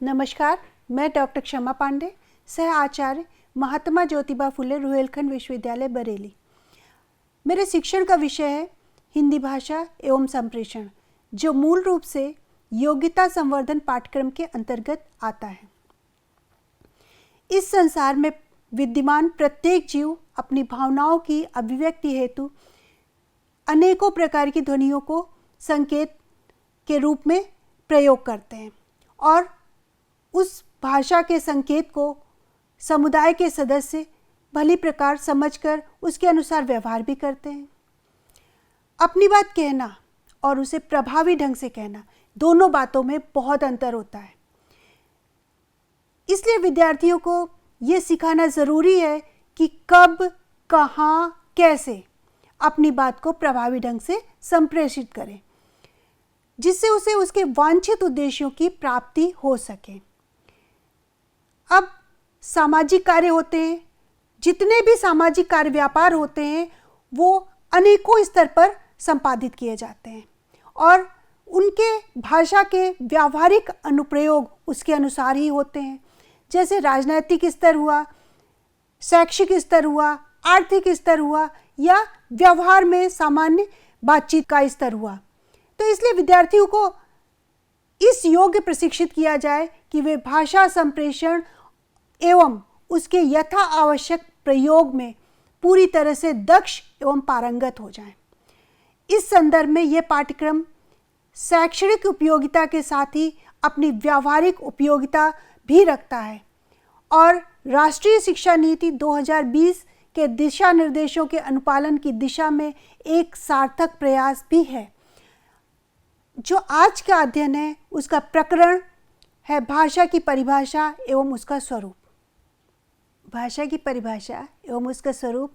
नमस्कार, मैं डॉक्टर क्षमा पांडे, सह आचार्य महात्मा ज्योतिबा फुले रुहेलखंड विश्वविद्यालय बरेली। मेरे शिक्षण का विषय है हिंदी भाषा एवं संप्रेषण, जो मूल रूप से योग्यता संवर्धन पाठ्यक्रम के अंतर्गत आता है। इस संसार में विद्यमान प्रत्येक जीव अपनी भावनाओं की अभिव्यक्ति हेतु अनेकों प्रकार की ध्वनियों को संकेत के रूप में प्रयोग करते हैं और उस भाषा के संकेत को समुदाय के सदस्य भली प्रकार समझकर उसके अनुसार व्यवहार भी करते हैं। अपनी बात कहना और उसे प्रभावी ढंग से कहना, दोनों बातों में बहुत अंतर होता है। इसलिए विद्यार्थियों को ये सिखाना ज़रूरी है कि कब, कहाँ, कैसे अपनी बात को प्रभावी ढंग से संप्रेषित करें, जिससे उसे उसके वांछित उद्देश्यों की प्राप्ति हो सके। अब सामाजिक कार्य होते हैं, जितने भी सामाजिक कार्य व्यापार होते हैं वो अनेकों स्तर पर संपादित किए जाते हैं और उनके भाषा के व्यावहारिक अनुप्रयोग उसके अनुसार ही होते हैं। जैसे राजनैतिक स्तर हुआ, शैक्षिक स्तर हुआ, आर्थिक स्तर हुआ या व्यवहार में सामान्य बातचीत का स्तर हुआ। तो इसलिए विद्यार्थियों को इस योग्य प्रशिक्षित किया जाए कि वे भाषा संप्रेषण एवं उसके यथा आवश्यक प्रयोग में पूरी तरह से दक्ष एवं पारंगत हो जाएं। इस संदर्भ में यह पाठ्यक्रम शैक्षणिक उपयोगिता के साथ ही अपनी व्यावहारिक उपयोगिता भी रखता है और राष्ट्रीय शिक्षा नीति 2020 के दिशा निर्देशों के अनुपालन की दिशा में एक सार्थक प्रयास भी है। जो आज का अध्ययन है उसका प्रकरण है भाषा की परिभाषा एवं उसका स्वरूप। भाषा की परिभाषा एवं उसका स्वरूप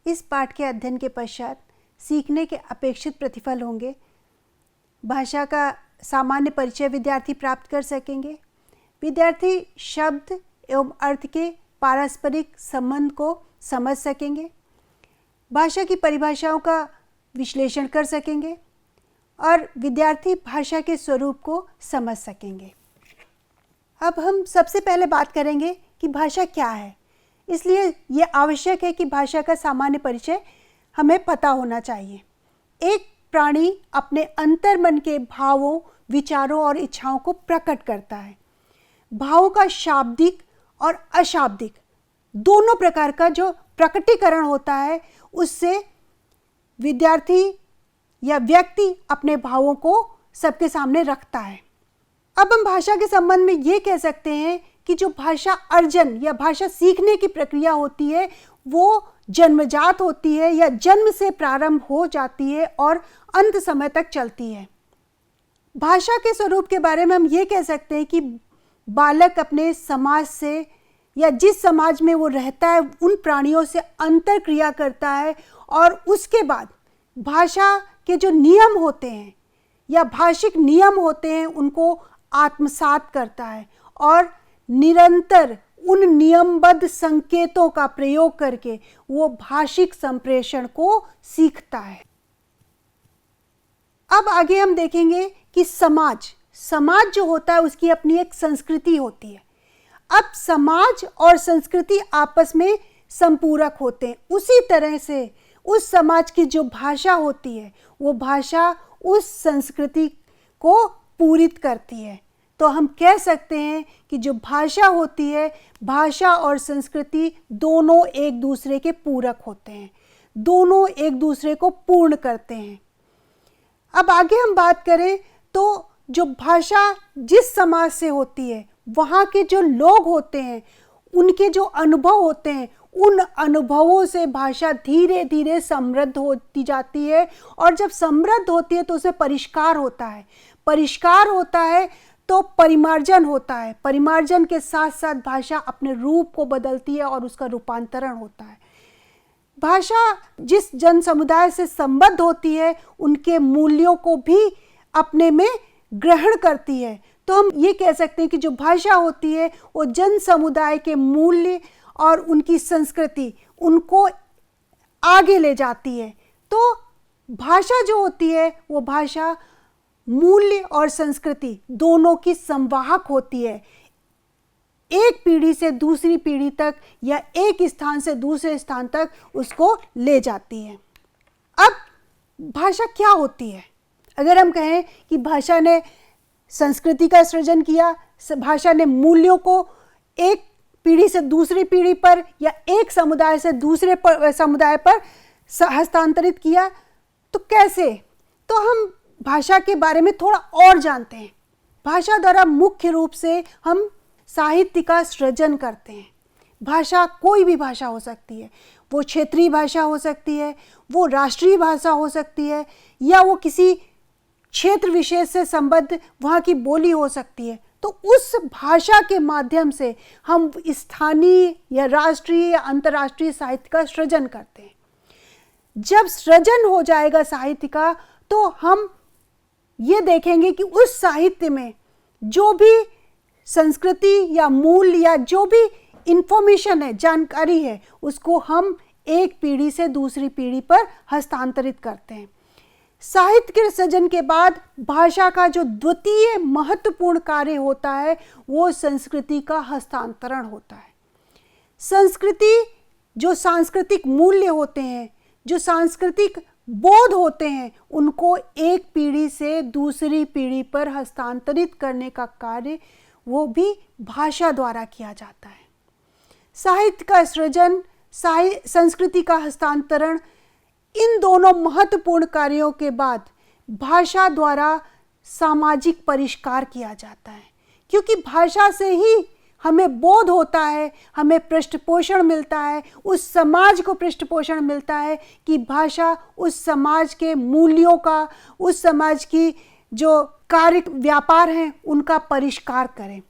इस पाठ के अध्ययन के पश्चात सीखने के अपेक्षित प्रतिफल होंगे। भाषा का सामान्य परिचय विद्यार्थी प्राप्त कर सकेंगे। विद्यार्थी शब्द एवं अर्थ के पारस्परिक संबंध को समझ सकेंगे। भाषा की परिभाषाओं का विश्लेषण कर सकेंगे और विद्यार्थी भाषा के स्वरूप को समझ सकेंगे। अब हम सबसे पहले बात करेंगे कि भाषा क्या है। इसलिए ये आवश्यक है कि भाषा का सामान्य परिचय हमें पता होना चाहिए। एक प्राणी अपने अंतर्मन के भावों, विचारों और इच्छाओं को प्रकट करता है। भावों का शाब्दिक और अशाब्दिक दोनों प्रकार का जो प्रकटीकरण होता है, उससे विद्यार्थी या व्यक्ति अपने भावों को सबके सामने रखता है। अब हम भाषा के संबंध में ये कह सकते हैं कि जो भाषा अर्जन या भाषा सीखने की प्रक्रिया होती है वो जन्मजात होती है या जन्म से प्रारंभ हो जाती है और अंत समय तक चलती है। भाषा के स्वरूप के बारे में हम ये कह सकते हैं कि बालक अपने समाज से या जिस समाज में वो रहता है उन प्राणियों से अंतर क्रिया करता है और उसके बाद भाषा के जो नियम होते हैं या भाषिक नियम होते हैं उनको आत्मसात करता है और निरंतर उन नियमबद्ध संकेतों का प्रयोग करके वो भाषिक संप्रेषण को सीखता है। अब आगे हम देखेंगे कि समाज जो होता है उसकी अपनी एक संस्कृति होती है। अब समाज और संस्कृति आपस में संपूरक होते हैं। उसी तरह से उस समाज की जो भाषा होती है वो भाषा उस संस्कृति को पूरित करती है। तो हम कह सकते हैं कि जो भाषा होती है, भाषा और संस्कृति दोनों एक दूसरे के पूरक होते हैं, दोनों एक दूसरे को पूर्ण करते हैं। अब आगे हम बात करें तो जो भाषा जिस समाज से होती है वहाँ के जो लोग होते हैं उनके जो अनुभव होते हैं उन अनुभवों से भाषा धीरे धीरे समृद्ध होती जाती है और जब समृद्ध होती है तो उसे परिष्कार होता है। परिष्कार होता है तो परिमार्जन होता है। परिमार्जन के साथ साथ भाषा अपने रूप को बदलती है और उसका रूपांतरण होता है। भाषा जिस जन समुदाय से संबद्ध होती है उनके मूल्यों को भी अपने में ग्रहण करती है। तो हम ये कह सकते हैं कि जो भाषा होती है वो जन समुदाय के मूल्य और उनकी संस्कृति उनको आगे ले जाती है। तो भाषा जो होती है वो भाषा मूल्य और संस्कृति दोनों की संवाहक होती है, एक पीढ़ी से दूसरी पीढ़ी तक या एक स्थान से दूसरे स्थान तक उसको ले जाती है। अब भाषा क्या होती है? अगर हम कहें कि भाषा ने संस्कृति का सृजन किया, भाषा ने मूल्यों को एक पीढ़ी से दूसरी पीढ़ी पर या एक समुदाय से दूसरे समुदाय पर हस्तांतरित किया, तो कैसे? तो हम भाषा के बारे में थोड़ा और जानते हैं। भाषा द्वारा मुख्य रूप से हम साहित्य का सृजन करते हैं। भाषा कोई भी भाषा हो सकती है, वो क्षेत्रीय भाषा हो सकती है, वो राष्ट्रीय भाषा हो सकती है, या वो किसी क्षेत्र विशेष से संबद्ध वहाँ की बोली हो सकती है। तो उस भाषा के माध्यम से हम स्थानीय या राष्ट्रीय या अंतर्राष्ट्रीय साहित्य का सृजन करते हैं। जब सृजन हो जाएगा साहित्य का, तो हम ये देखेंगे कि उस साहित्य में जो भी संस्कृति या मूल या जो भी इंफॉर्मेशन है, जानकारी है, उसको हम एक पीढ़ी से दूसरी पीढ़ी पर हस्तांतरित करते हैं। साहित्य के सृजन के बाद भाषा का जो द्वितीय महत्वपूर्ण कार्य होता है वो संस्कृति का हस्तांतरण होता है। संस्कृति, जो सांस्कृतिक मूल्य होते हैं, जो सांस्कृतिक बोध होते हैं, उनको एक पीढ़ी से दूसरी पीढ़ी पर हस्तांतरित करने का कार्य वो भी भाषा द्वारा किया जाता है। साहित्य का सृजन, संस्कृति का हस्तांतरण, इन दोनों महत्वपूर्ण कार्यों के बाद भाषा द्वारा सामाजिक परिष्कार किया जाता है, क्योंकि भाषा से ही हमें बोध होता है, हमें पृष्ठपोषण मिलता है, उस समाज को पृष्ठपोषण मिलता है कि भाषा उस समाज के मूल्यों का, उस समाज की जो कार्य व्यापार हैं उनका परिष्कार करें।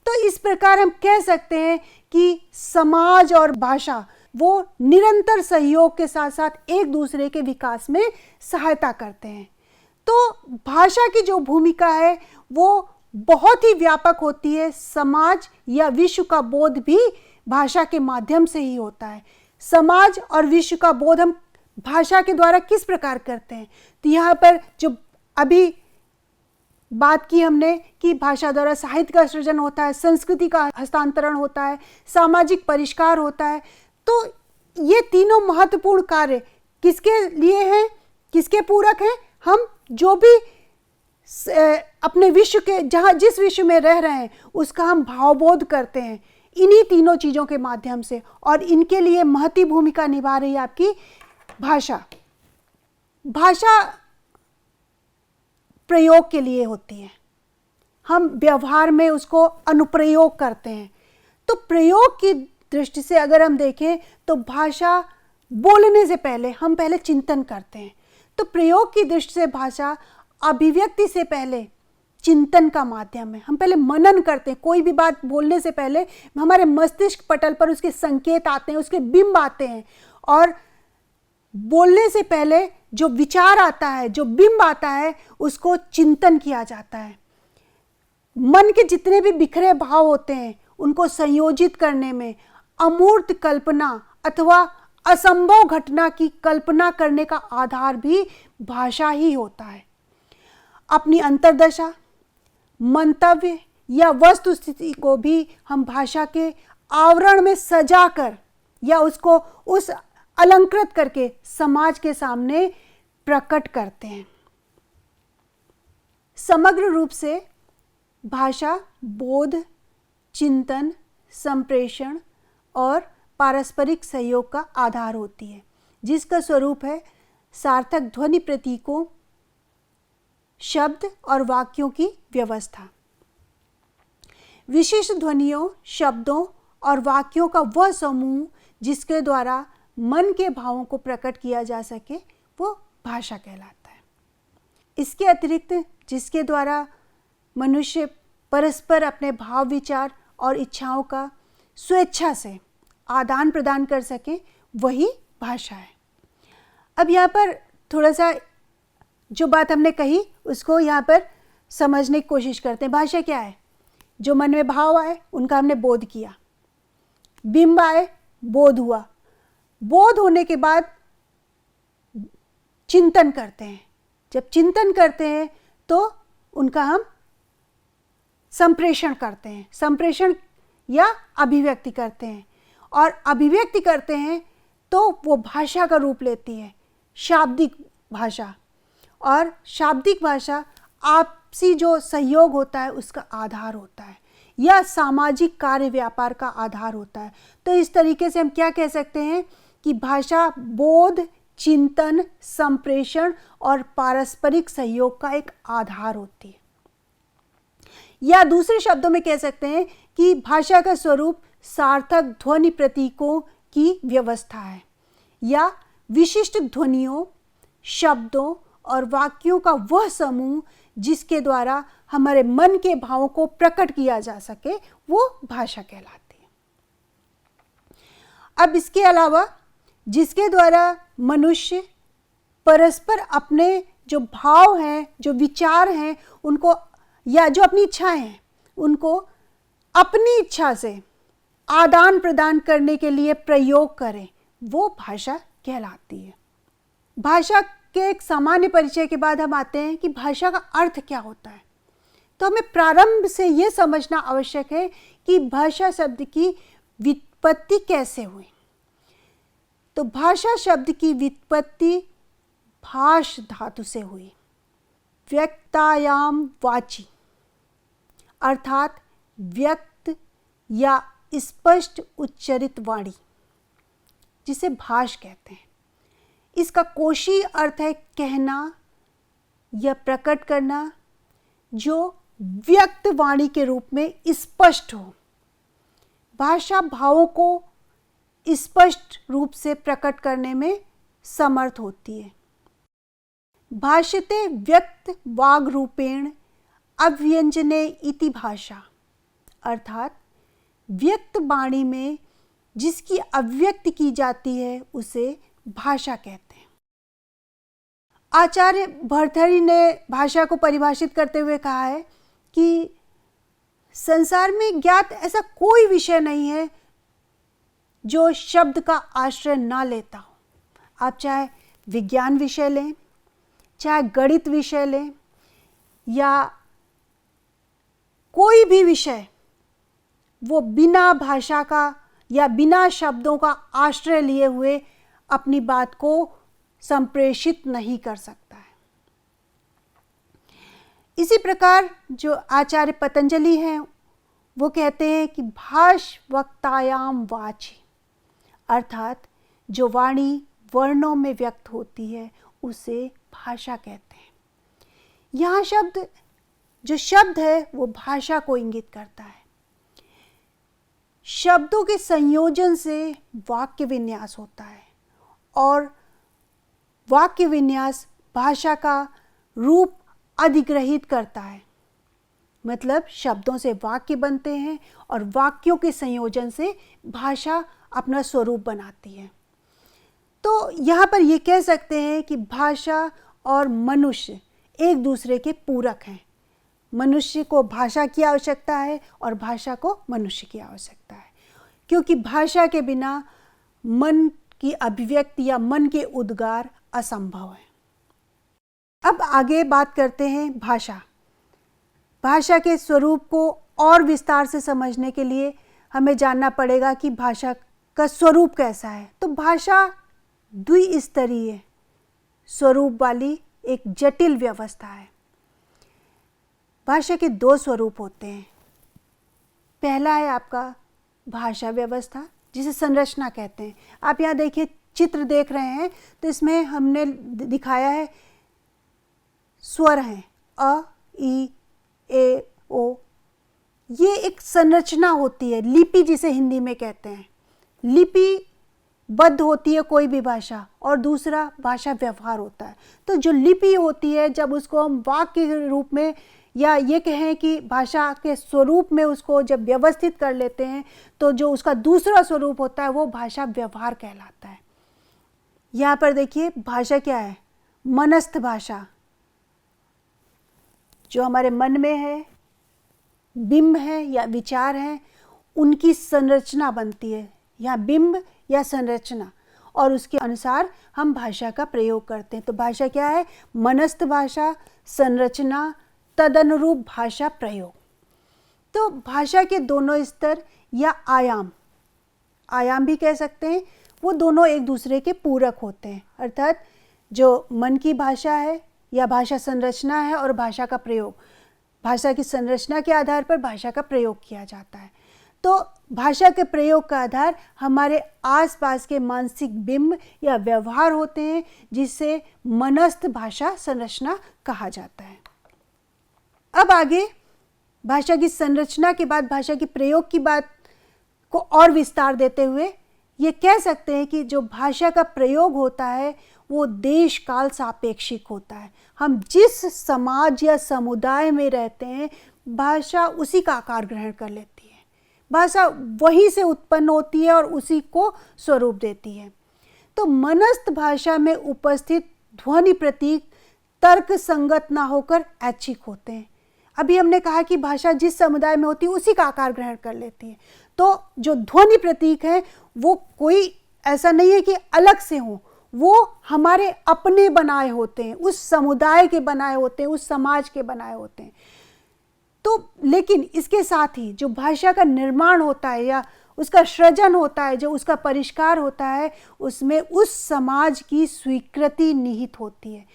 तो इस प्रकार हम कह सकते हैं कि समाज और भाषा वो निरंतर सहयोग के साथ साथ एक दूसरे के विकास में सहायता करते हैं। तो भाषा की जो भूमिका है वो बहुत ही व्यापक होती है। समाज या विश्व का बोध भी भाषा के माध्यम से ही होता है। समाज और विश्व का बोध हम भाषा के द्वारा किस प्रकार करते हैं? तो यहाँ पर जो अभी बात की हमने कि भाषा द्वारा साहित्य का सृजन होता है, संस्कृति का हस्तांतरण होता है, सामाजिक परिष्कार होता है। तो ये तीनों महत्वपूर्ण कार्य किसके लिए हैं, किसके पूरक हैं? हम जो भी अपने विश्व के, जहाँ जिस विश्व में रह रहे हैं उसका हम भावबोध करते हैं इन्हीं तीनों चीज़ों के माध्यम से, और इनके लिए महती भूमिका निभा रही है आपकी भाषा। भाषा प्रयोग के लिए होती है, हम व्यवहार में उसको अनुप्रयोग करते हैं। तो प्रयोग की दृष्टि से अगर हम देखें तो भाषा बोलने से पहले हम पहले चिंतन करते हैं। तो प्रयोग की दृष्टि से भाषा अभिव्यक्ति से पहले चिंतन का माध्यम है। हम पहले मनन करते हैं, कोई भी बात बोलने से पहले हमारे मस्तिष्क पटल पर उसके संकेत आते हैं, उसके बिंब आते हैं, और बोलने से पहले जो विचार आता है, जो बिंब आता है, उसको चिंतन किया जाता है। मन के जितने भी बिखरे भाव होते हैं उनको संयोजित करने में अमूर्त कल्पना अथवा असंभव घटना की कल्पना करने का आधार भी भाषा ही होता है। अपनी अंतर्दशा, मंतव्य या वस्तु स्थिति को भी हम भाषा के आवरण में सजाकर या उसको उस अलंकृत करके समाज के सामने प्रकट करते हैं। समग्र रूप से भाषा बोध, चिंतन, संप्रेषण और पारस्परिक सहयोग का आधार होती है, जिसका स्वरूप है सार्थक ध्वनि प्रतीकों, शब्द और वाक्यों की व्यवस्था। विशिष्ट ध्वनियों, शब्दों और वाक्यों का वह समूह जिसके द्वारा मन के भावों को प्रकट किया जा सके वो भाषा कहलाता है। इसके अतिरिक्त जिसके द्वारा मनुष्य परस्पर अपने भाव, विचार और इच्छाओं का स्वेच्छा से आदान प्रदान कर सके वही भाषा है। अब यहाँ पर थोड़ा सा जो बात हमने कही उसको यहाँ पर समझने की कोशिश करते हैं। भाषा क्या है? जो मन में भाव आए उनका हमने बोध किया, बिंब आए, बोध हुआ, बोध होने के बाद चिंतन करते हैं। जब चिंतन करते हैं तो उनका हम संप्रेषण करते हैं, संप्रेषण या अभिव्यक्ति करते हैं, और अभिव्यक्ति करते हैं तो वो भाषा का रूप लेती है, शाब्दिक भाषा। और शाब्दिक भाषा आपसी जो सहयोग होता है उसका आधार होता है, या सामाजिक कार्य व्यापार का आधार होता है। तो इस तरीके से हम क्या कह सकते हैं कि भाषा बोध, चिंतन, संप्रेषण और पारस्परिक सहयोग का एक आधार होती है। या दूसरे शब्दों में कह सकते हैं कि भाषा का स्वरूप सार्थक ध्वनि प्रतीकों की व्यवस्था है, या विशिष्ट ध्वनियों, शब्दों और वाक्यों का वह समूह जिसके द्वारा हमारे मन के भावों को प्रकट किया जा सके, वो भाषा कहलाती है। अब इसके अलावा जिसके द्वारा मनुष्य परस्पर अपने जो भाव हैं, जो विचार हैं उनको, या जो अपनी इच्छाएं हैं उनको अपनी इच्छा से आदान प्रदान करने के लिए प्रयोग करें, वो भाषा कहलाती है। भाषा के एक सामान्य परिचय के बाद हम आते हैं कि भाषा का अर्थ क्या होता है। तो हमें प्रारंभ से ये समझना आवश्यक है कि भाषा शब्द की व्युत्पत्ति कैसे हुई। तो भाषा शब्द की व्युत्पत्ति भाष धातु से हुई, व्यक्तायाम वाची, अर्थात व्यक्त या स्पष्ट उच्चरित वाणी, जिसे भाष कहते हैं। इसका कोशी अर्थ है कहना या प्रकट करना, जो व्यक्त वाणी के रूप में स्पष्ट हो। भाषा भावों को स्पष्ट रूप से प्रकट करने में समर्थ होती है। भाष्यते व्यक्त वाग रूपेण अव्यंजने इति भाषा, अर्थात व्यक्त वाणी में जिसकी अव्यक्त की जाती है उसे भाषा कहते हैं। आचार्य भर्तृहरि ने भाषा को परिभाषित करते हुए कहा है कि संसार में ज्ञात ऐसा कोई विषय नहीं है जो शब्द का आश्रय ना लेता हो। आप चाहे विज्ञान विषय लें, चाहे गणित विषय लें, या कोई भी विषय, वो बिना भाषा का या बिना शब्दों का आश्रय लिए हुए अपनी बात को संप्रेषित नहीं कर सकता है। इसी प्रकार जो आचार्य पतंजलि हैं वो कहते हैं कि भाष वक्तायाम वाची, अर्थात जो वाणी वर्णों में व्यक्त होती है उसे भाषा कहते हैं। यहाँ जो शब्द है वो भाषा को इंगित करता है। शब्दों के संयोजन से वाक्य विन्यास होता है, और वाक्य विन्यास भाषा का रूप अधिग्रहित करता है। मतलब शब्दों से वाक्य बनते हैं और वाक्यों के संयोजन से भाषा अपना स्वरूप बनाती है। तो यहाँ पर ये कह सकते हैं कि भाषा और मनुष्य एक दूसरे के पूरक हैं। मनुष्य को भाषा की आवश्यकता है और भाषा को मनुष्य की आवश्यकता है, क्योंकि भाषा के बिना मन की अभिव्यक्ति या मन के उद्गार असंभव है। अब आगे बात करते हैं भाषा। भाषा के स्वरूप को और विस्तार से समझने के लिए हमें जानना पड़ेगा कि भाषा का स्वरूप कैसा है। तो भाषा द्विस्तरीय स्वरूप वाली एक जटिल व्यवस्था है। भाषा के दो स्वरूप होते हैं। पहला है आपका भाषा व्यवस्था, जिसे संरचना कहते हैं। आप यहाँ देखिए, चित्र देख रहे हैं तो इसमें हमने दिखाया है स्वर हैं अ, ई, ए, ओ। ये एक संरचना होती है, लिपि जिसे हिंदी में कहते हैं। लिपिबद्ध होती है कोई भी भाषा, और दूसरा भाषा व्यवहार होता है। तो जो लिपि होती है, जब उसको हम वाक्य के रूप में, या ये कहें कि भाषा के स्वरूप में उसको जब व्यवस्थित कर लेते हैं, तो जो उसका दूसरा स्वरूप होता है वो भाषा व्यवहार कहलाता है। यहाँ पर देखिए भाषा क्या है, मनस्थ भाषा, जो हमारे मन में है, बिंब है या विचार है, उनकी संरचना बनती है, या बिंब या संरचना, और उसके अनुसार हम भाषा का प्रयोग करते हैं। तो भाषा क्या है, मनस्थ भाषा, संरचना, तदनुरूप भाषा प्रयोग। तो भाषा के दोनों स्तर या आयाम भी कह सकते हैं, वो दोनों एक दूसरे के पूरक होते हैं। अर्थात जो मन की भाषा है या भाषा संरचना है और भाषा का प्रयोग, भाषा की संरचना के आधार पर भाषा का प्रयोग किया जाता है। तो भाषा के प्रयोग का आधार हमारे आसपास के मानसिक बिंब या व्यवहार होते हैं, जिसे मनस्थ भाषा संरचना कहा जाता है। अब आगे भाषा की संरचना के बाद भाषा की प्रयोग की बात को और विस्तार देते हुए ये कह सकते हैं कि जो भाषा का प्रयोग होता है वो देश काल सापेक्षिक होता है। हम जिस समाज या समुदाय में रहते हैं, भाषा उसी का आकार ग्रहण कर लेती है, भाषा वहीं से उत्पन्न होती है और उसी को स्वरूप देती है। तो मनस्थ भाषा में उपस्थित ध्वनि प्रतीक तर्क संगत ना होकर ऐच्छिक होते हैं। अभी हमने कहा कि भाषा जिस समुदाय में होती है उसी का आकार ग्रहण कर लेती है। तो जो ध्वनि प्रतीक है वो कोई ऐसा नहीं है कि अलग से हो, वो हमारे अपने बनाए होते हैं, उस समुदाय के बनाए होते हैं, उस समाज के बनाए होते हैं। तो लेकिन इसके साथ ही जो भाषा का निर्माण होता है या उसका सृजन होता है, जो उसका परिष्कार होता है, उसमें उस समाज की स्वीकृति निहित होती है।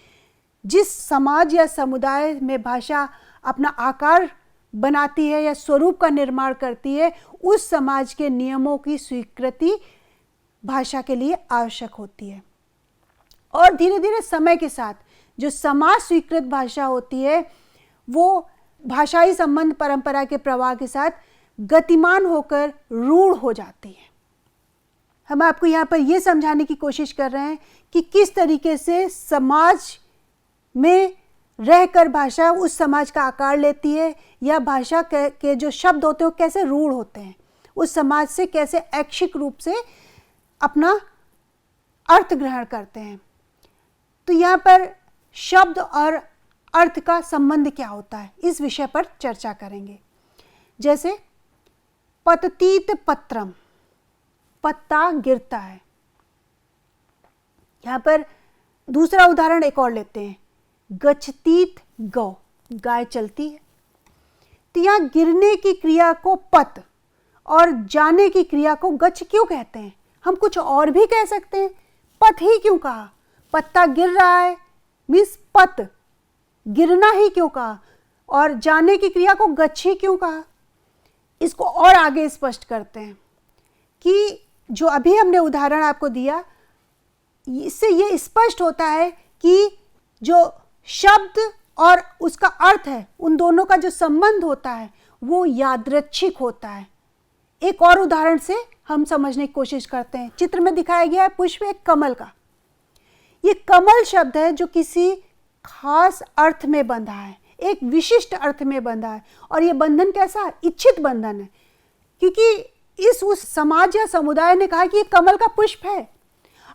जिस समाज या समुदाय में भाषा अपना आकार बनाती है या स्वरूप का निर्माण करती है, उस समाज के नियमों की स्वीकृति भाषा के लिए आवश्यक होती है। और धीरे धीरे समय के साथ जो समाज स्वीकृत भाषा होती है वो भाषाई संबंध परंपरा के प्रवाह के साथ गतिमान होकर रूढ़ हो जाती है। हम आपको यहाँ पर यह समझाने की कोशिश कर रहे हैं कि किस तरीके से समाज में रहकर भाषा उस समाज का आकार लेती है, या भाषा के जो शब्द होते हैं वो कैसे रूढ़ होते हैं, उस समाज से कैसे ऐच्छिक रूप से अपना अर्थ ग्रहण करते हैं। तो यहाँ पर शब्द और अर्थ का संबंध क्या होता है, इस विषय पर चर्चा करेंगे। जैसे पततीत पत्रम, पत्ता गिरता है। यहाँ पर दूसरा उदाहरण एक और लेते हैं, गच्छतीत गौ, गाय चलती है। तो यहाँ गिरने की क्रिया को पत और जाने की क्रिया को गच्छ क्यों कहते हैं? हम कुछ और भी कह सकते हैं, पथ ही क्यों कहा? पत्ता गिर रहा है मीन्स पत, गिरना ही क्यों कहा? और जाने की क्रिया को गच्छ ही क्यों कहा? इसको और आगे स्पष्ट करते हैं कि जो अभी हमने उदाहरण आपको दिया, इससे ये स्पष्ट होता है कि जो शब्द और उसका अर्थ है, उन दोनों का जो संबंध होता है वो यादृच्छिक होता है। एक और उदाहरण से हम समझने की कोशिश करते हैं। चित्र में दिखाया गया है पुष्प एक कमल का। ये कमल शब्द है जो किसी खास अर्थ में बंधा है, एक विशिष्ट अर्थ में बंधा है, और ये बंधन कैसा? इच्छित बंधन है, क्योंकि उस समाज या समुदाय ने कहा कि ये कमल का पुष्प है।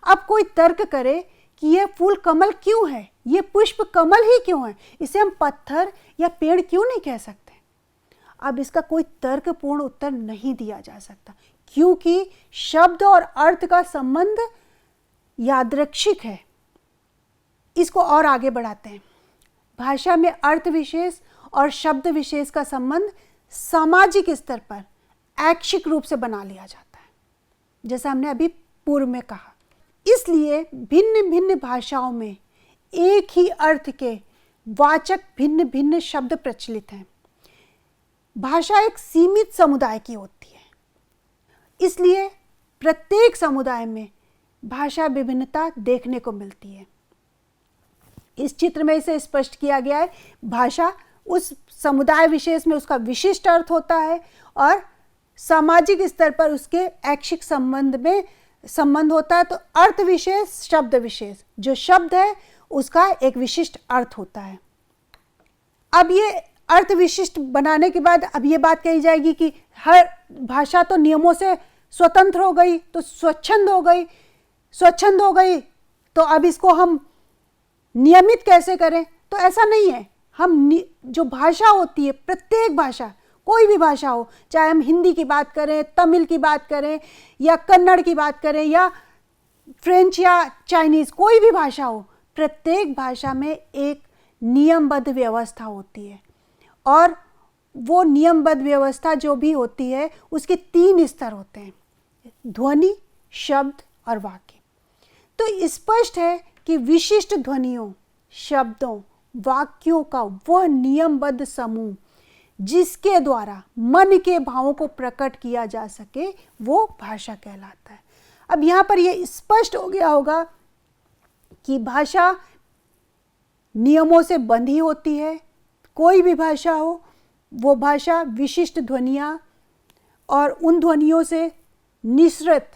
अब कोई तर्क करे कि ये फूल कमल क्यों है, ये पुष्प कमल ही क्यों है, इसे हम पत्थर या पेड़ क्यों नहीं कह सकते? अब इसका कोई तर्कपूर्ण उत्तर नहीं दिया जा सकता, क्योंकि शब्द और अर्थ का संबंध यादृच्छिक है। इसको और आगे बढ़ाते हैं। भाषा में अर्थ विशेष और शब्द विशेष का संबंध सामाजिक स्तर पर ऐच्छिक रूप से बना लिया जाता है, जैसा हमने अभी पूर्व में कहा। इसलिए भिन्न भिन्न भाषाओं में एक ही अर्थ के वाचक भिन्न भिन्न शब्द प्रचलित हैं। भाषा एक सीमित समुदाय की होती है, इसलिए प्रत्येक समुदाय में भाषा विभिन्नता देखने को मिलती है। इस चित्र में इसे स्पष्ट किया गया है। भाषा उस समुदाय विशेष में उसका विशिष्ट अर्थ होता है और सामाजिक स्तर पर उसके ऐच्छिक संबंध होता है। तो अर्थ विशेष, शब्द विशेष, जो शब्द है उसका एक विशिष्ट अर्थ होता है। अब ये अर्थ विशिष्ट बनाने के बाद अब ये बात कही जाएगी कि हर भाषा तो नियमों से स्वतंत्र हो गई, तो स्वच्छंद हो गई तो अब इसको हम नियमित कैसे करें? तो ऐसा नहीं है। हम जो भाषा होती है, प्रत्येक भाषा, कोई भी भाषा हो, चाहे हम हिंदी की बात करें, तमिल की बात करें, या कन्नड़ की बात करें, या फ्रेंच या चाइनीज़, कोई भी भाषा हो, प्रत्येक भाषा में एक नियमबद्ध व्यवस्था होती है। और वो नियमबद्ध व्यवस्था जो भी होती है उसके 3 स्तर होते हैं: ध्वनि, शब्द और वाक्य। तो स्पष्ट है कि विशिष्ट ध्वनियों, शब्दों, वाक्यों का वह नियमबद्ध समूह जिसके द्वारा मन के भावों को प्रकट किया जा सके, वो भाषा कहलाता है। अब यहाँ पर यह स्पष्ट हो गया होगा कि भाषा नियमों से बंधी होती है। कोई भी भाषा हो, वो भाषा विशिष्ट ध्वनियाँ और उन ध्वनियों से निःसृत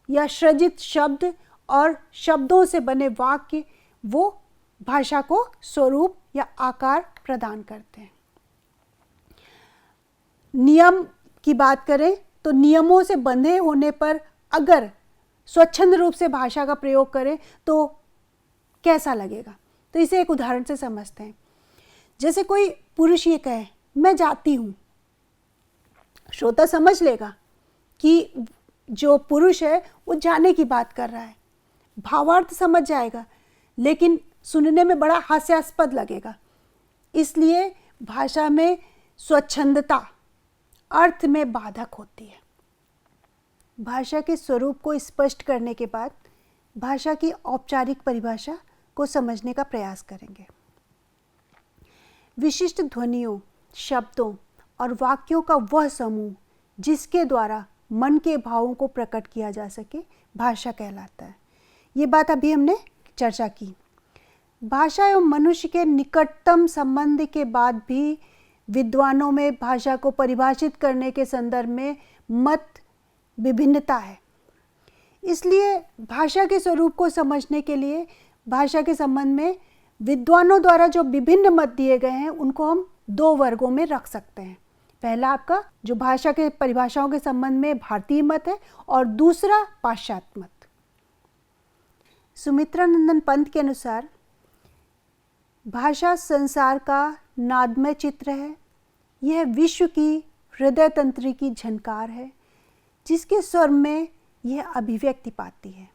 या सृजित शब्द और शब्दों से बने वाक्य, वो भाषा को स्वरूप या आकार प्रदान करते हैं। नियम की बात करें तो नियमों से बंधे होने पर अगर स्वच्छंद रूप से भाषा का प्रयोग करें तो कैसा लगेगा? तो इसे एक उदाहरण से समझते हैं। जैसे कोई पुरुष ये कहे, मैं जाती हूँ, श्रोता समझ लेगा कि जो पुरुष है वो जाने की बात कर रहा है, भावार्थ समझ जाएगा, लेकिन सुनने में बड़ा हास्यास्पद लगेगा। इसलिए भाषा में स्वच्छंदता अर्थ में बाधक होती है। भाषा के स्वरूप को स्पष्ट करने के बाद भाषा की औपचारिक परिभाषा को समझने का प्रयास करेंगे। विशिष्ट ध्वनियों, शब्दों और वाक्यों का वह समूह जिसके द्वारा मन के भावों को प्रकट किया जा सके, भाषा कहलाता है। ये बात अभी हमने चर्चा की। भाषा एवं मनुष्य के निकटतम संबंध के बाद भी विद्वानों में भाषा को परिभाषित करने के संदर्भ में मत विभिन्नता है। इसलिए भाषा के स्वरूप को समझने के लिए भाषा के संबंध में विद्वानों द्वारा जो विभिन्न मत दिए गए हैं उनको हम 2 वर्गों में रख सकते हैं। पहला आपका जो भाषा के परिभाषाओं के संबंध में भारतीय मत है, और दूसरा पाश्चात्य मत। सुमित्रानंदन पंत के अनुसार भाषा संसार का नादमय चित्र है। यह विश्व की हृदय तंत्री की झनकार है जिसके स्वर में यह अभिव्यक्ति पाती है।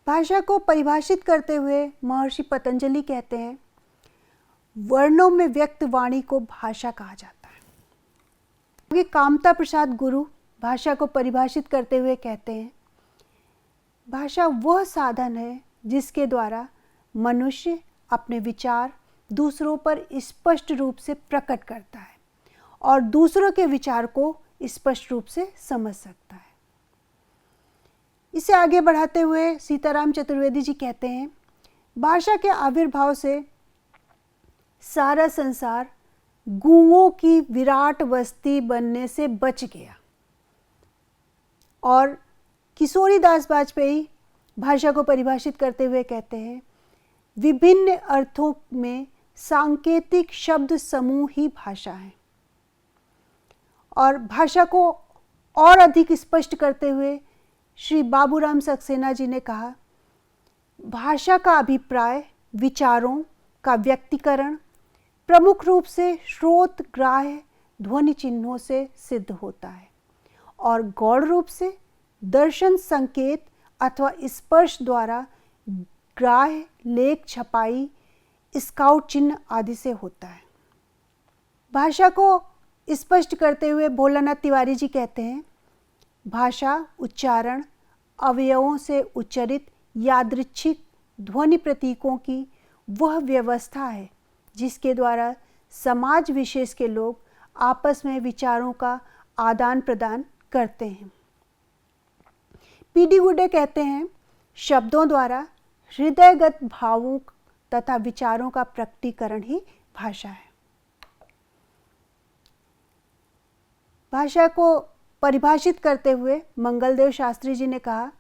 भाषा को परिभाषित करते हुए महर्षि पतंजलि कहते हैं, वर्णों में व्यक्त वाणी को भाषा कहा जाता है। आगे कामता प्रसाद गुरु भाषा को परिभाषित करते हुए कहते हैं, भाषा वह साधन है जिसके द्वारा मनुष्य अपने विचार दूसरों पर स्पष्ट रूप से प्रकट करता है और दूसरों के विचार को स्पष्ट रूप से समझ सकता है। इसे आगे बढ़ाते हुए सीताराम चतुर्वेदी जी कहते हैं, भाषा के आविर्भाव से सारा संसार गूंगों की विराट बस्ती बनने से बच गया। और किशोरीदास वाजपेयी भाषा को परिभाषित करते हुए कहते हैं, विभिन्न अर्थों में सांकेतिक शब्द समूह ही भाषा है। और भाषा को और अधिक स्पष्ट करते हुए श्री बाबूराम सक्सेना जी ने कहा, भाषा का अभिप्राय विचारों का व्यक्तिकरण प्रमुख रूप से श्रोत ग्राह्य ध्वनि चिन्हों से सिद्ध होता है और गौण रूप से दर्शन संकेत अथवा स्पर्श द्वारा ग्राह्य लेख छपाई स्काउट चिन्ह आदि से होता है। भाषा को स्पष्ट करते हुए भोलानाथ तिवारी जी कहते हैं, भाषा उच्चारण अवयवों से उच्चरित यादृच्छिक ध्वनि प्रतीकों की वह व्यवस्था है जिसके द्वारा समाज विशेष के लोग आपस में विचारों का आदान प्रदान करते हैं। पीडी गुडे कहते हैं, शब्दों द्वारा हृदयगत भावों तथा विचारों का प्रकटीकरण ही भाषा है। भाषा को परिभाषित करते हुए मंगलदेव शास्त्री जी ने कहा,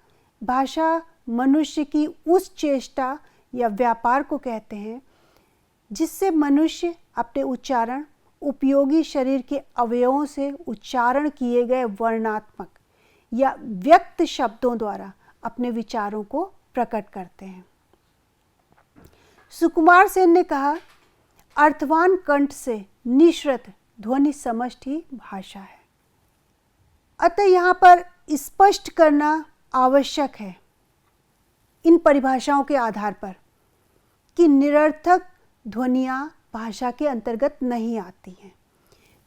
भाषा मनुष्य की उस चेष्टा या व्यापार को कहते हैं जिससे मनुष्य अपने उच्चारण उपयोगी शरीर के अवयवों से उच्चारण किए गए वर्णात्मक या व्यक्त शब्दों द्वारा अपने विचारों को प्रकट करते हैं। सुकुमार सेन ने कहा, अर्थवान कंठ से निश्रित ध्वनि समष्टि ही भाषा है। अतः यहाँ पर स्पष्ट करना आवश्यक है इन परिभाषाओं के आधार पर कि निरर्थक ध्वनियाँ भाषा के अंतर्गत नहीं आती हैं।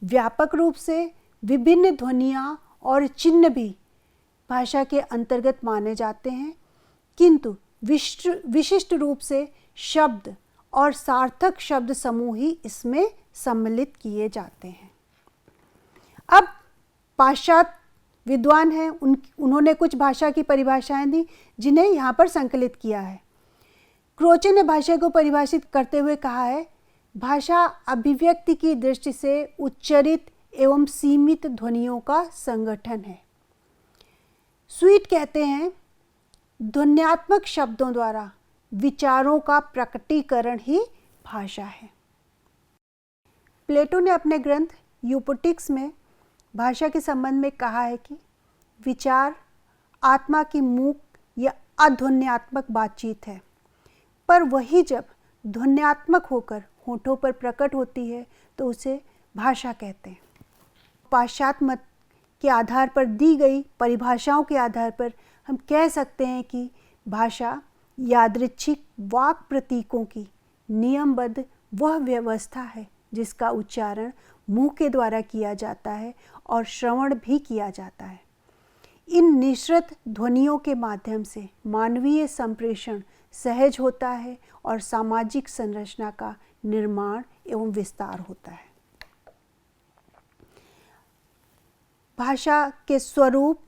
व्यापक रूप से विभिन्न ध्वनियाँ और चिन्ह भी भाषा के अंतर्गत माने जाते हैं, किंतु विशिष्ट रूप से शब्द और सार्थक शब्द समूह ही इसमें सम्मिलित किए जाते हैं। अब पाश्चात्य विद्वान हैं, उन्होंने कुछ भाषा की परिभाषाएं दी जिन्हें यहाँ पर संकलित किया है। क्रोचे ने भाषा को परिभाषित करते हुए कहा है, भाषा अभिव्यक्ति की दृष्टि से उच्चरित एवं सीमित ध्वनियों का संगठन है। स्वीट कहते हैं, ध्वन्यात्मक शब्दों द्वारा विचारों का प्रकटीकरण ही भाषा है। प्लेटो ने अपने ग्रंथ यूपोटिक्स में भाषा के संबंध में कहा है कि विचार आत्मा की मूक या अध्वन्यात्मक बातचीत है, पर वही जब ध्वन्यात्मक होकर होठों पर प्रकट होती है तो उसे भाषा कहते हैं। पाश्चात्य मत के आधार पर दी गई परिभाषाओं के आधार पर हम कह सकते हैं कि भाषा यादृच्छिक वाक् प्रतीकों की नियमबद्ध वह व्यवस्था है जिसका उच्चारण मुंह के द्वारा किया जाता है और श्रवण भी किया जाता है। इन निश्रित ध्वनियों के माध्यम से मानवीय संप्रेषण सहज होता है और सामाजिक संरचना का निर्माण एवं विस्तार होता है। भाषा के स्वरूप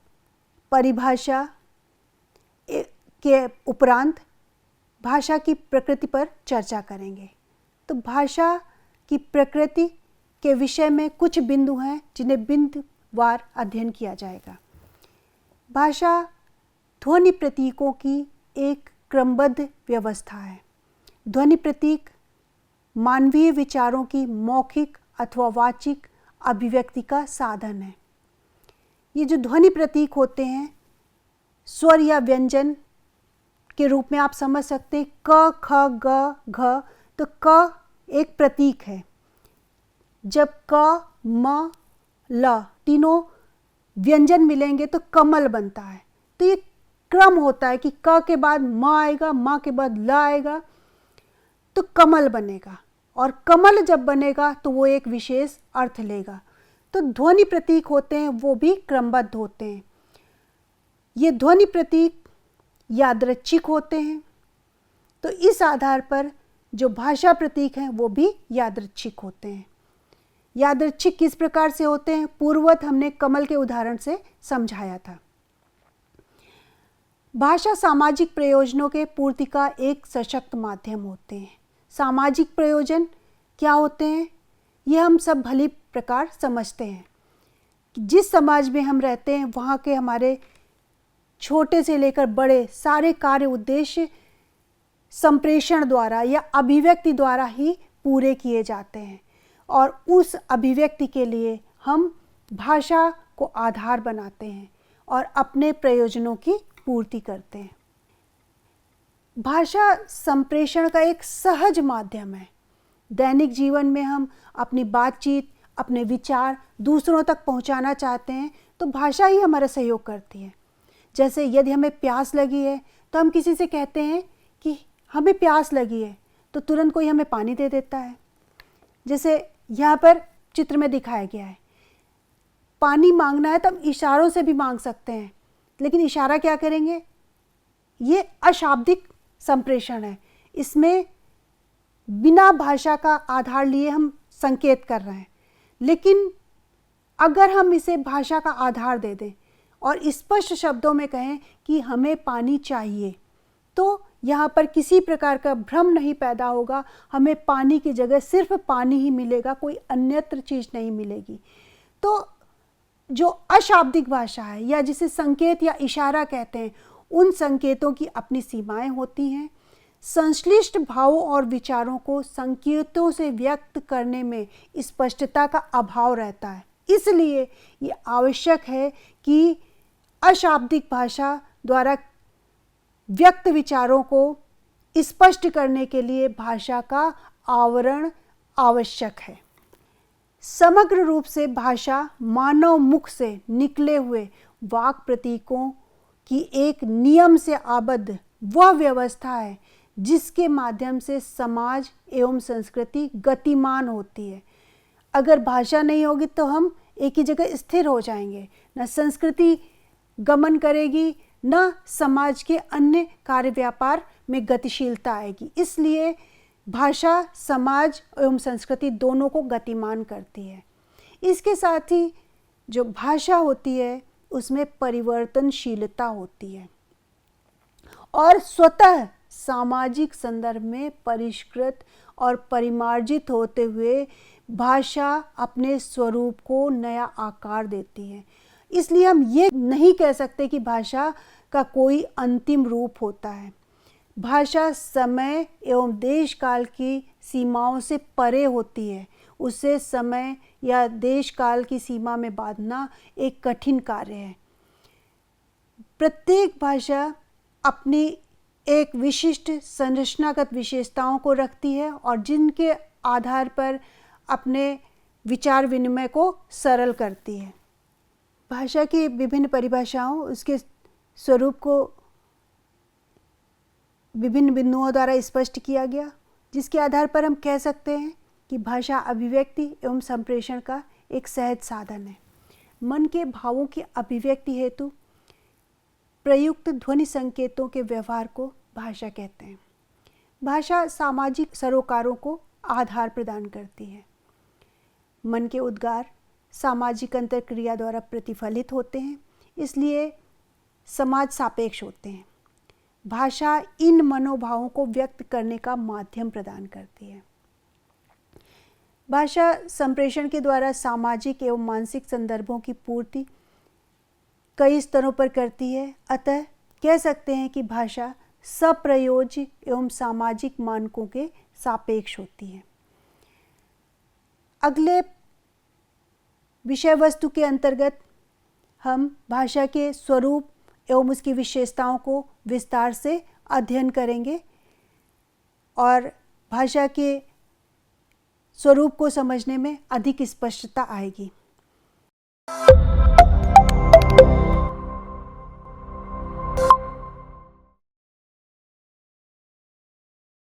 परिभाषा के उपरांत भाषा की प्रकृति पर चर्चा करेंगे। तो भाषा की प्रकृति के विषय में कुछ बिंदु हैं जिन्हें बिंदुवार अध्ययन किया जाएगा। भाषा ध्वनि प्रतीकों की एक क्रमबद्ध व्यवस्था है। ध्वनि प्रतीक मानवीय विचारों की मौखिक अथवा वाचिक अभिव्यक्ति का साधन है। ये जो ध्वनि प्रतीक होते हैं स्वर या व्यंजन के रूप में आप समझ सकते हैं। क, ख, ग, घ, तो क एक प्रतीक है। जब क, म, ल तीनों व्यंजन मिलेंगे तो कमल बनता है। तो ये क्रम होता है कि क के बाद म आएगा, म के बाद ल आएगा तो कमल बनेगा, और कमल जब बनेगा तो वो एक विशेष अर्थ लेगा। तो ध्वनि प्रतीक होते हैं वो भी क्रमबद्ध होते हैं। ये ध्वनि प्रतीक यादृच्छिक होते हैं, तो इस आधार पर जो भाषा प्रतीक हैं वो भी यादृच्छिक होते हैं। यादृच्छिक किस प्रकार से होते हैं, पूर्ववत हमने कमल के उदाहरण से समझाया था। भाषा सामाजिक प्रयोजनों के पूर्ति का एक सशक्त माध्यम होते हैं। सामाजिक प्रयोजन क्या होते हैं, ये हम सब भली प्रकार समझते हैं कि जिस समाज में हम रहते हैं वहाँ के हमारे छोटे से लेकर बड़े सारे कार्य उद्देश्य संप्रेषण द्वारा या अभिव्यक्ति द्वारा ही पूरे किए जाते हैं, और उस अभिव्यक्ति के लिए हम भाषा को आधार बनाते हैं और अपने प्रयोजनों की पूर्ति करते हैं। भाषा संप्रेषण का एक सहज माध्यम है। दैनिक जीवन में हम अपनी बातचीत, अपने विचार दूसरों तक पहुंचाना चाहते हैं तो भाषा ही हमारा सहयोग करती है। जैसे यदि हमें प्यास लगी है तो हम किसी से कहते हैं कि हमें प्यास लगी है, तो तुरंत कोई हमें पानी दे देता है। जैसे यहाँ पर चित्र में दिखाया गया है, पानी मांगना है तो हम इशारों से भी मांग सकते हैं, लेकिन इशारा क्या करेंगे, ये अशाब्दिक संप्रेषण है। इसमें बिना भाषा का आधार लिए हम संकेत कर रहे हैं। लेकिन अगर हम इसे भाषा का आधार दे दें और स्पष्ट शब्दों में कहें कि हमें पानी चाहिए, तो यहाँ पर किसी प्रकार का भ्रम नहीं पैदा होगा। हमें पानी की जगह सिर्फ पानी ही मिलेगा, कोई अन्यत्र चीज़ नहीं मिलेगी। तो जो अशाब्दिक भाषा है या जिसे संकेत या इशारा कहते हैं, उन संकेतों की अपनी सीमाएं होती हैं। संश्लिष्ट भावों और विचारों को संकेतों से व्यक्त करने में स्पष्टता का अभाव रहता है। इसलिए ये आवश्यक है कि अशाब्दिक भाषा द्वारा व्यक्त विचारों को स्पष्ट करने के लिए भाषा का आवरण आवश्यक है। समग्र रूप से भाषा मानव मुख से निकले हुए वाक् प्रतीकों की एक नियम से आबद्ध वह व्यवस्था है जिसके माध्यम से समाज एवं संस्कृति गतिमान होती है। अगर भाषा नहीं होगी तो हम एक ही जगह स्थिर हो जाएंगे, न संस्कृति गमन करेगी, न समाज के अन्य कार्य व्यापार में गतिशीलता आएगी। इसलिए भाषा समाज एवं संस्कृति दोनों को गतिमान करती है। इसके साथ ही जो भाषा होती है उसमें परिवर्तनशीलता होती है और स्वतः सामाजिक संदर्भ में परिष्कृत और परिमार्जित होते हुए भाषा अपने स्वरूप को नया आकार देती है। इसलिए हम ये नहीं कह सकते कि भाषा का कोई अंतिम रूप होता है। भाषा समय एवं देश काल की सीमाओं से परे होती है। उसे समय या देश काल की सीमा में बांधना एक कठिन कार्य है। प्रत्येक भाषा अपनी एक विशिष्ट संरचनागत विशेषताओं को रखती है और जिनके आधार पर अपने विचार विनिमय को सरल करती है। भाषा की विभिन्न परिभाषाओं उसके स्वरूप को विभिन्न बिंदुओं द्वारा स्पष्ट किया गया, जिसके आधार पर हम कह सकते हैं कि भाषा अभिव्यक्ति एवं संप्रेषण का एक सहज साधन है। मन के भावों की अभिव्यक्ति हेतु प्रयुक्त ध्वनि संकेतों के व्यवहार को भाषा कहते हैं। भाषा सामाजिक सरोकारों को आधार प्रदान करती है। मन के उद्गार सामाजिक अंतर्क्रिया द्वारा प्रतिफलित होते हैं, इसलिए समाज सापेक्ष होते हैं। भाषा इन मनोभावों को व्यक्त करने का माध्यम प्रदान करती है। भाषा संप्रेषण के द्वारा सामाजिक एवं मानसिक संदर्भों की पूर्ति कई स्तरों पर करती है। अतः कह सकते हैं कि भाषा सप्रयोज्य एवं सामाजिक मानकों के सापेक्ष होती है। अगले विषय वस्तु के अंतर्गत हम भाषा के स्वरूप एवं उसकी विशेषताओं को विस्तार से अध्ययन करेंगे और भाषा के स्वरूप को समझने में अधिक स्पष्टता आएगी।